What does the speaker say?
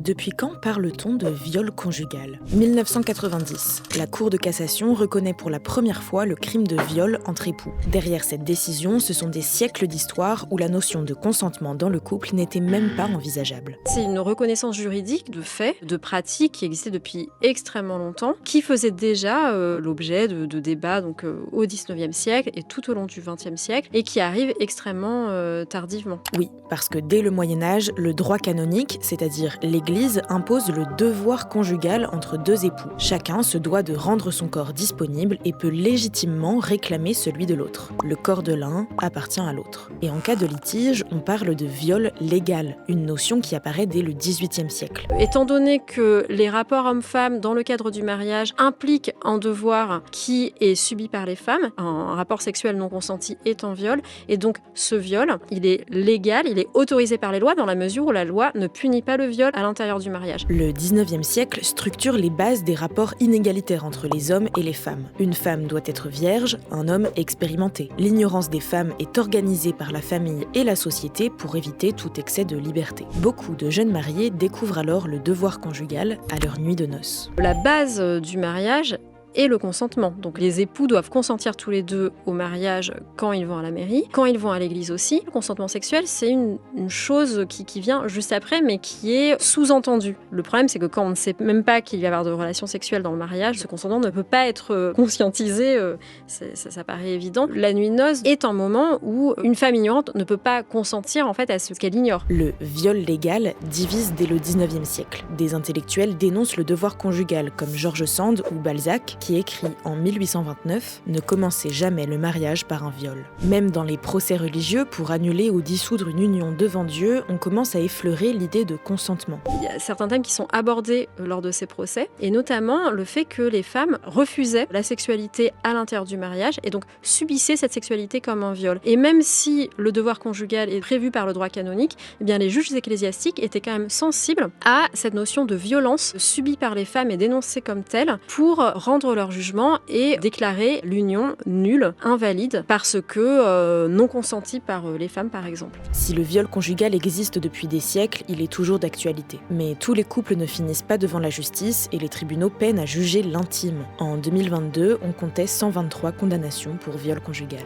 Depuis quand parle-t-on de viol conjugal ? 1990. La Cour de cassation reconnaît pour la première fois le crime de viol entre époux. Derrière cette décision, ce sont des siècles d'histoire où la notion de consentement dans le couple n'était même pas envisageable. C'est une reconnaissance juridique de faits, de pratiques qui existaient depuis extrêmement longtemps, qui faisaient déjà l'objet de débats au XIXe siècle et tout au long du XXe siècle, et qui arrivent extrêmement tardivement. Oui, parce que dès le Moyen-Âge, le droit canonique, c'est-à-dire l'Église, impose le devoir conjugal entre deux époux. Chacun se doit de rendre son corps disponible et peut légitimement réclamer celui de l'autre. Le corps de l'un appartient à l'autre. Et en cas de litige, on parle de viol légal, une notion qui apparaît dès le XVIIIe siècle. Étant donné que les rapports hommes-femmes dans le cadre du mariage impliquent un devoir qui est subi par les femmes, un rapport sexuel non consenti est un viol, et donc ce viol, il est légal, il est autorisé par les lois dans la mesure où la loi ne punit pas le viol à l'intérieur du mariage. Le XIXe siècle structure les bases des rapports inégalitaires entre les hommes et les femmes. Une femme doit être vierge, un homme expérimenté. L'ignorance des femmes est organisée par la famille et la société pour éviter tout excès de liberté. Beaucoup de jeunes mariés découvrent alors le devoir conjugal à leur nuit de noces. La base du mariage et le consentement. Donc les époux doivent consentir tous les deux au mariage quand ils vont à la mairie, quand ils vont à l'église aussi. Le consentement sexuel, c'est une chose qui vient juste après, mais qui est sous-entendue. Le problème, c'est que quand on ne sait même pas qu'il va y avoir de relations sexuelles dans le mariage, ce consentement ne peut pas être conscientisé, ça paraît évident. La nuit de noces est un moment où une femme ignorante ne peut pas consentir en fait à ce qu'elle ignore. Le viol légal divise dès le XIXe siècle. Des intellectuels dénoncent le devoir conjugal, comme George Sand ou Balzac, qui écrit en 1829 « Ne commencez jamais le mariage par un viol ». Même dans les procès religieux, pour annuler ou dissoudre une union devant Dieu, on commence à effleurer l'idée de consentement. Il y a certains thèmes qui sont abordés lors de ces procès, et notamment le fait que les femmes refusaient la sexualité à l'intérieur du mariage, et donc subissaient cette sexualité comme un viol. Et même si le devoir conjugal est prévu par le droit canonique, eh bien les juges ecclésiastiques étaient quand même sensibles à cette notion de violence subie par les femmes et dénoncée comme telle pour rendre leur jugement et déclarer l'union nulle, invalide, parce que non consentie par les femmes par exemple. Si le viol conjugal existe depuis des siècles, il est toujours d'actualité. Mais tous les couples ne finissent pas devant la justice et les tribunaux peinent à juger l'intime. En 2022, on comptait 123 condamnations pour viol conjugal.